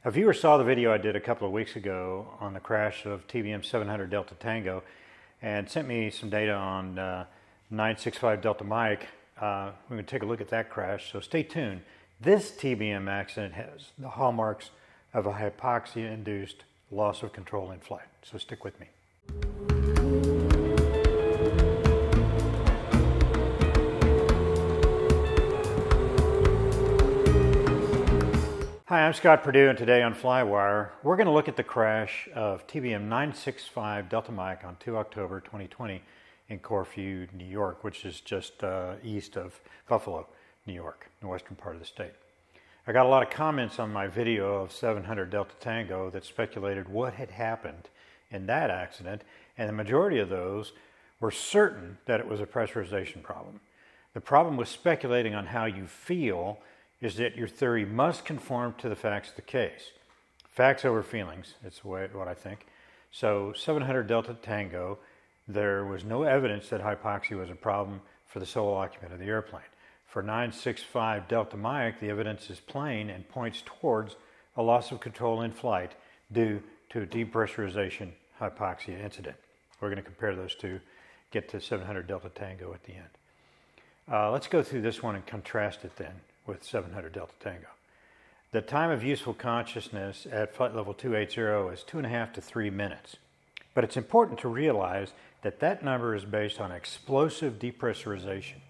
A viewer saw the video I did a couple of weeks ago on the crash of TBM 700 Delta Tango and sent me some data on 965 Delta Mike. We're going to take a look at that crash, so stay tuned. This TBM accident has the hallmarks of a hypoxia-induced loss of control in flight, so stick with me. Hi, I'm Scott Perdue, and today on Flywire, we're going to look at the crash of TBM 965 Delta Mike on 2 October 2020 in Corfu, New York, which is just east of Buffalo, New York, in the western part of the state. I got a lot of comments on my video of 700 Delta Tango that speculated what had happened in that accident, and the majority of those were certain that it was a pressurization problem. The problem with speculating on how you feel is that your theory must conform to the facts of the case. Facts over feelings, it's what I think. So 700 Delta Tango, there was no evidence that hypoxia was a problem for the sole occupant of the airplane. For 965 Delta Mike, the evidence is plain and points towards a loss of control in flight due to a depressurization hypoxia incident. We're going to compare those two, get to 700 Delta Tango at the end. Let's go through this one and contrast it then with 700 Delta Tango. The time of useful consciousness at flight level 280 is 2.5 to 3 minutes. But it's important to realize that that number is based on explosive depressurization.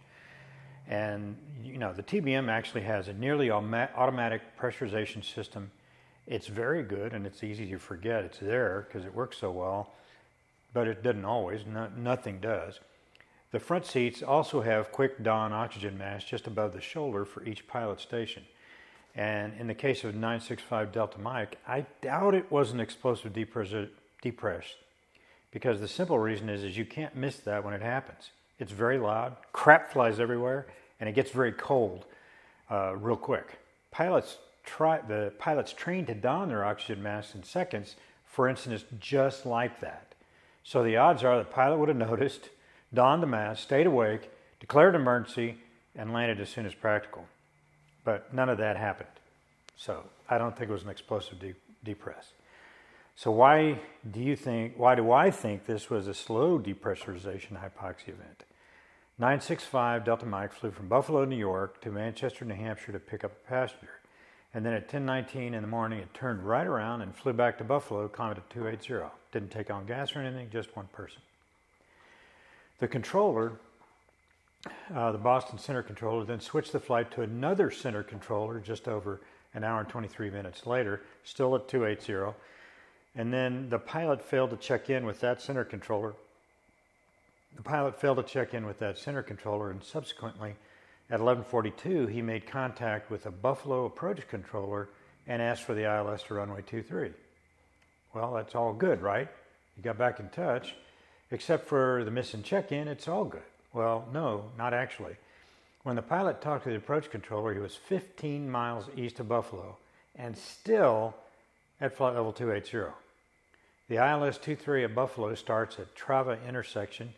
And you know, the TBM actually has a nearly automatic pressurization system. It's very good, and it's easy to forget it's there because it works so well, but it doesn't always, nothing does. The front seats also have quick dawn oxygen masks just above the shoulder for each pilot station. And in the case of 965 Delta Mike, I doubt it was an explosive depress, because the simple reason is you can't miss that when it happens. It's very loud, crap flies everywhere, and it gets very cold real quick. The pilots trained to don their oxygen masks in seconds for incidents just like that. So the odds are the pilot would have noticed, donned the mask, stayed awake, declared an emergency, and landed as soon as practical. But none of that happened. So I don't think it was an explosive depress. So why do I think this was a slow depressurization hypoxia event? 965 Delta Mike flew from Buffalo, New York to Manchester, New Hampshire to pick up a passenger. And then at 10:19 in the morning, it turned right around and flew back to Buffalo, climbed at 280. Didn't take on gas or anything, just one person. The controller, the Boston center controller, then switched the flight to another center controller just over an hour and 23 minutes later, still at 280. And then the pilot failed to check in with that center controller. And subsequently, at 11:42, he made contact with a Buffalo approach controller and asked for the ILS to runway 23. Well, that's all good, right? You got back in touch. Except for the missing check-in, it's all good. Well, no, not actually. When the pilot talked to the approach controller, he was 15 miles east of Buffalo and still at flight level 280. The ILS 23 at Buffalo starts at Trava intersection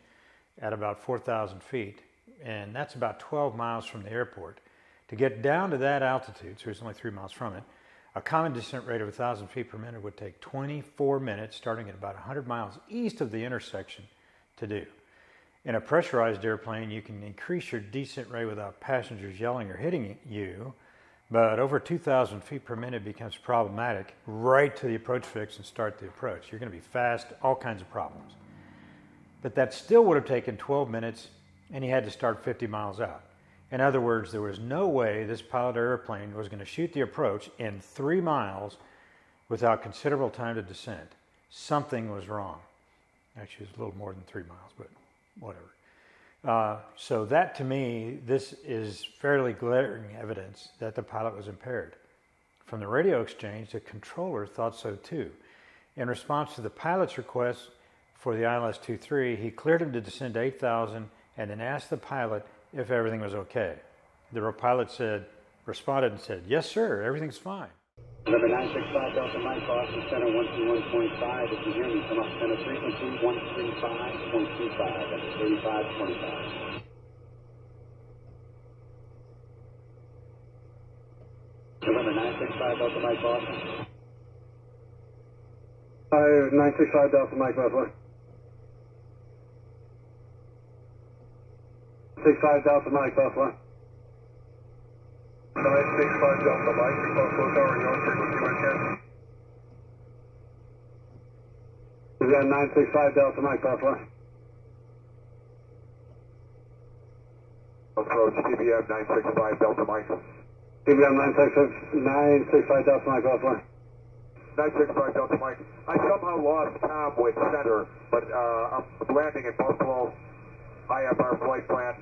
at about 4,000 feet, and that's about 12 miles from the airport. To get down to that altitude, so it's only 3 miles from it, a common descent rate of 1,000 feet per minute would take 24 minutes, starting at about 100 miles east of the intersection, to do. In a pressurized airplane, you can increase your descent rate without passengers yelling or hitting you, but over 2,000 feet per minute becomes problematic right to the approach fix and start the approach. You're going to be fast, all kinds of problems. But that still would have taken 12 minutes, and he had to start 50 miles out. In other words, there was no way this pilot airplane was going to shoot the approach in 3 miles without considerable time to descend. Something was wrong. Actually, it's a little more than 3 miles, but whatever. So that, to me, this is fairly glaring evidence that the pilot was impaired. From the radio exchange, the controller thought so too. In response to the pilot's request for the ILS-23, he cleared him to descend to 8,000 and then asked the pilot if everything was okay. The pilot responded and said, "Yes, sir, everything's fine." Number 965 Delta Mike, Boston Center 121.5. If you hear me, come up center frequency 135.25. That's 3525. November 965 Delta Mike, Boston. 965 Delta Mike Buffalo. 65 Delta Mike Buffalo. 965 Delta Mike Buffalo Tower, your frequency with you. Is that 965 Delta Mike Buffalo? Approach TBM 965 Delta Mike. TBM 965 Delta Mike Buffalo. 965 Delta Mike. I somehow lost comm with center, but I'm landing in Buffalo. IFR flight plan.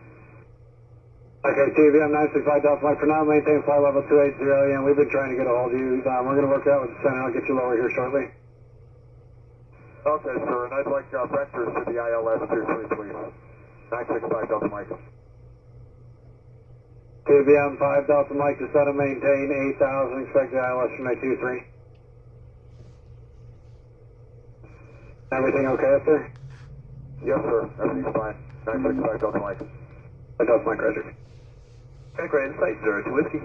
Okay, TBM 965 Delta Mike. For now, maintain flight level 280, and we've been trying to get a hold of you. We're going to work out with the center. I'll get you lower here shortly. Okay, sir, and I'd like vectors to the ILS 23, please. 965 Delta Mike. TBM 5 Delta Mike, to set and maintain 8,000, expect the ILS from 823. Everything okay up there? Yes, sir, everything's fine. 965 Delta Mike. Delta Mike, Roger. Integrated site, 02 Whiskey.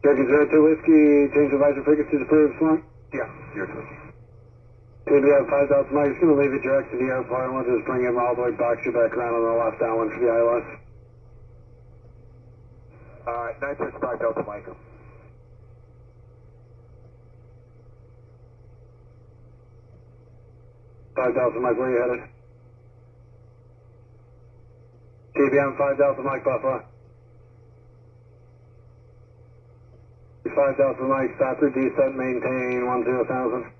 Cherokee 02 Whiskey, change of visor frequency to approved, smart. Yeah, 02. TBM 5 Delta Mike, just going to leave it direct to the airport, and we'll just bring him all the way box you back around on the left downwind for the ILS. 965 Delta Mike. 5 Delta Mike, where are you headed? TBM 5 Delta Mike, Buffalo. 5 Delta Mike, stop your descent, maintain 10,000.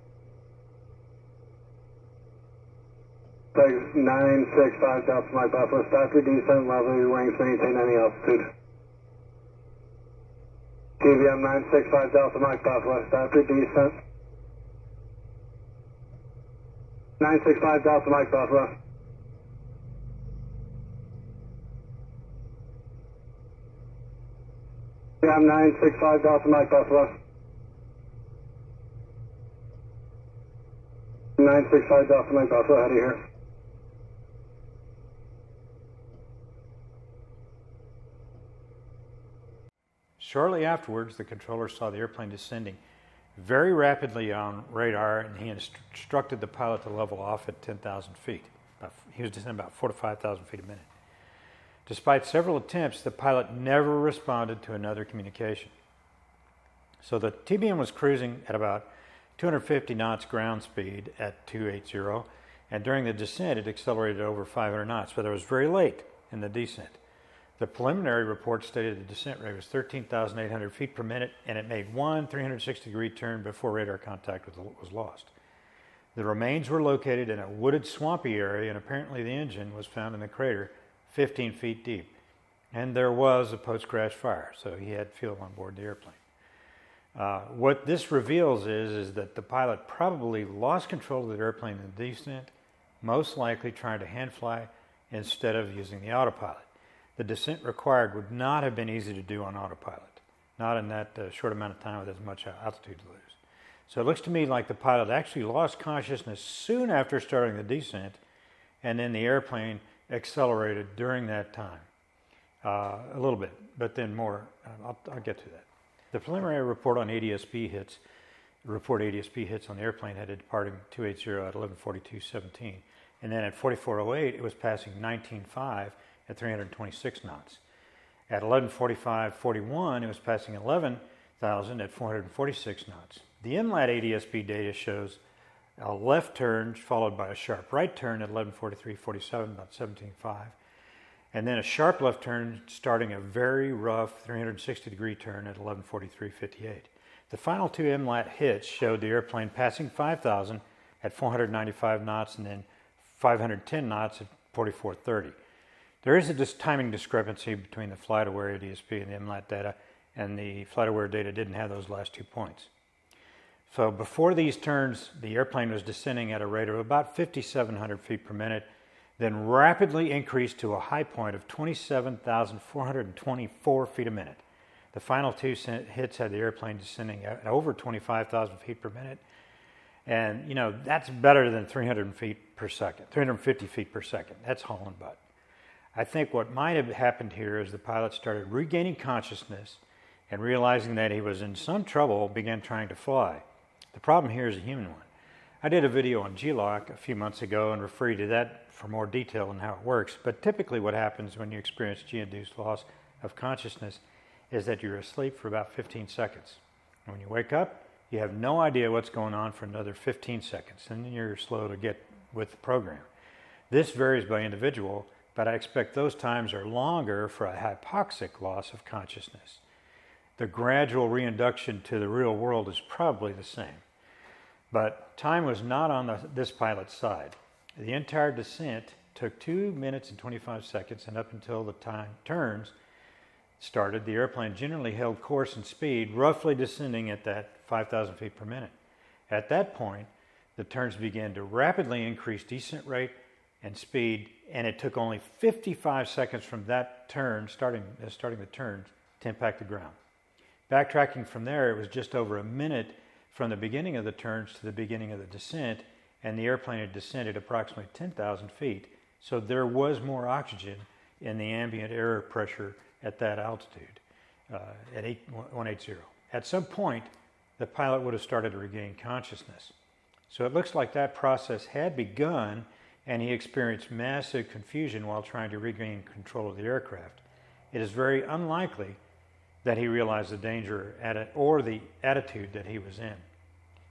965 Delta Mike, Buffalo, stop your descent, level your wings, maintain any altitude. TBM 965 Delta Mike, Buffalo, stop your descent. 965 Delta Mike, Buffalo. TBM 965 Delta Mike, Buffalo. 965 Delta Mike, Buffalo, out of here. Shortly afterwards, the controller saw the airplane descending very rapidly on radar, and he instructed the pilot to level off at 10,000 feet. He was descending about 4,000 to 5,000 feet a minute. Despite several attempts, the pilot never responded to another communication. So the TBM was cruising at about 250 knots ground speed at 280, and during the descent it accelerated over 500 knots, but it was very late in the descent. The preliminary report stated the descent rate was 13,800 feet per minute, and it made one 360-degree turn before radar contact was lost. The remains were located in a wooded, swampy area, and apparently the engine was found in the crater 15 feet deep. And there was a post-crash fire, so he had fuel on board the airplane. What this reveals is that the pilot probably lost control of the airplane in the descent, most likely trying to hand fly instead of using the autopilot. The descent required would not have been easy to do on autopilot, not in that short amount of time with as much altitude to lose. So it looks to me like the pilot actually lost consciousness soon after starting the descent, and then the airplane accelerated during that time, a little bit, but then more. I'll get to that. The preliminary report on ADSB hits, on the airplane had it departing 280 at 11:42:17, and then at 44:08 it was passing 19.5 at 326 knots. At 11:45:41 it was passing 11,000 at 446 knots. The inlet ADSB data shows a left turn followed by a sharp right turn at 11:43:47, about 17.5, and then a sharp left turn starting a very rough 360-degree turn at 11:43:58. The final two inlet hits showed the airplane passing 5,000 at 495 knots and then 510 knots at 44:30. There is a timing discrepancy between the flight-aware ADSB and the inlet data, and the flight-aware data didn't have those last 2 points. So before these turns, the airplane was descending at a rate of about 5,700 feet per minute, then rapidly increased to a high point of 27,424 feet a minute. The final two hits had the airplane descending at over 25,000 feet per minute, and that's better than 350 feet per second. That's hauling butt. I think what might have happened here is the pilot started regaining consciousness and realizing that he was in some trouble, began trying to fly. The problem here is a human one. I did a video on G-LOC a few months ago and refer you to that for more detail on how it works. But typically what happens when you experience G-induced loss of consciousness is that you're asleep for about 15 seconds. And when you wake up, you have no idea what's going on for another 15 seconds, and then you're slow to get with the program. This varies by individual, but I expect those times are longer for a hypoxic loss of consciousness. The gradual reinduction to the real world is probably the same. But time was not on this pilot's side. The entire descent took 2 minutes and 25 seconds, and up until the time turns started, the airplane generally held course and speed, roughly descending at that 5,000 feet per minute. At that point, the turns began to rapidly increase descent rate and speed, and it took only 55 seconds from that turn, starting the turn, to impact the ground. Backtracking from there, it was just over a minute from the beginning of the turns to the beginning of the descent, and the airplane had descended approximately 10,000 feet, so there was more oxygen in the ambient air pressure at that altitude, at 180. At some point, the pilot would have started to regain consciousness. So it looks like that process had begun, and he experienced massive confusion while trying to regain control of the aircraft. It is very unlikely that he realized the danger or the attitude that he was in.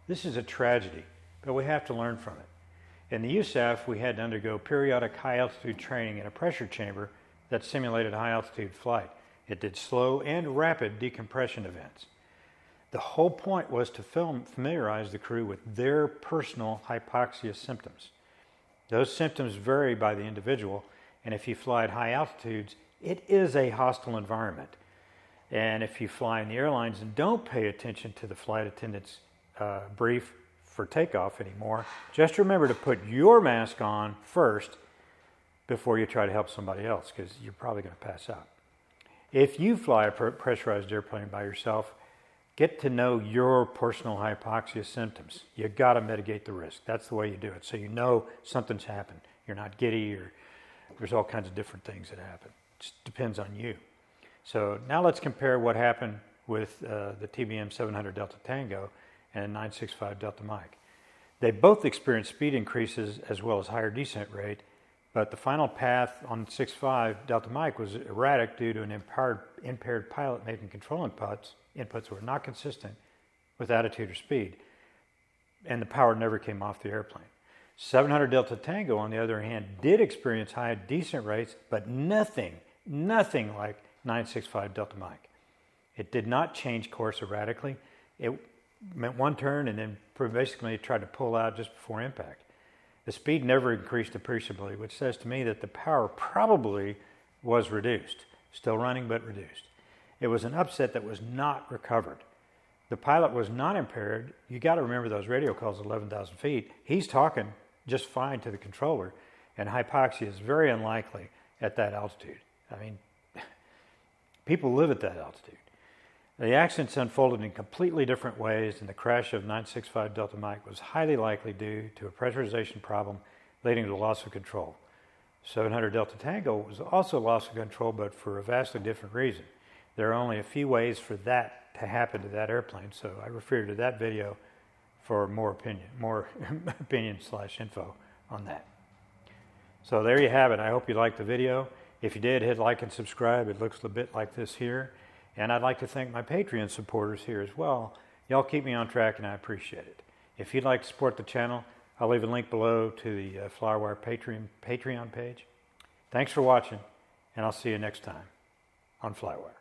This is a tragedy, but we have to learn from it. In the USAF, we had to undergo periodic high-altitude training in a pressure chamber that simulated high-altitude flight. It did slow and rapid decompression events. The whole point was to familiarize the crew with their personal hypoxia symptoms. Those symptoms vary by the individual, and if you fly at high altitudes, it is a hostile environment. And if you fly in the airlines and don't pay attention to the flight attendant's brief for takeoff anymore, just remember to put your mask on first before you try to help somebody else, because you're probably going to pass out. If you fly a pressurized airplane by yourself, get to know your personal hypoxia symptoms. You got to mitigate the risk. That's the way you do it, so you know something's happened. You're not giddy, or there's all kinds of different things that happen. It just depends on you. So now let's compare what happened with the TBM 700 Delta Tango and 965 Delta Mike. They both experienced speed increases as well as higher descent rate, but the final path on 65 Delta Mike was erratic due to an impaired pilot making control inputs were not consistent with attitude or speed, and the power never came off the airplane. 700 Delta Tango, on the other hand, did experience high descent rates, but nothing like 965 Delta Mike. It did not change course erratically. It meant one turn and then basically tried to pull out just before impact. The speed never increased appreciably, which says to me that the power probably was reduced. Still running, but reduced. It was an upset that was not recovered. The pilot was not impaired. You got to remember those radio calls at 11,000 feet. He's talking just fine to the controller, and hypoxia is very unlikely at that altitude. I mean, people live at that altitude. The accidents unfolded in completely different ways, and the crash of 965 Delta Mike was highly likely due to a pressurization problem leading to loss of control. 700 Delta Tango was also loss of control, but for a vastly different reason. There are only a few ways for that to happen to that airplane, so I refer you to that video for more opinion/info on that. So there you have it. I hope you liked the video. If you did, hit like and subscribe. It looks a bit like this here. And I'd like to thank my Patreon supporters here as well. Y'all keep me on track, and I appreciate it. If you'd like to support the channel, I'll leave a link below to the Flywire Patreon page. Thanks for watching, and I'll see you next time on Flywire.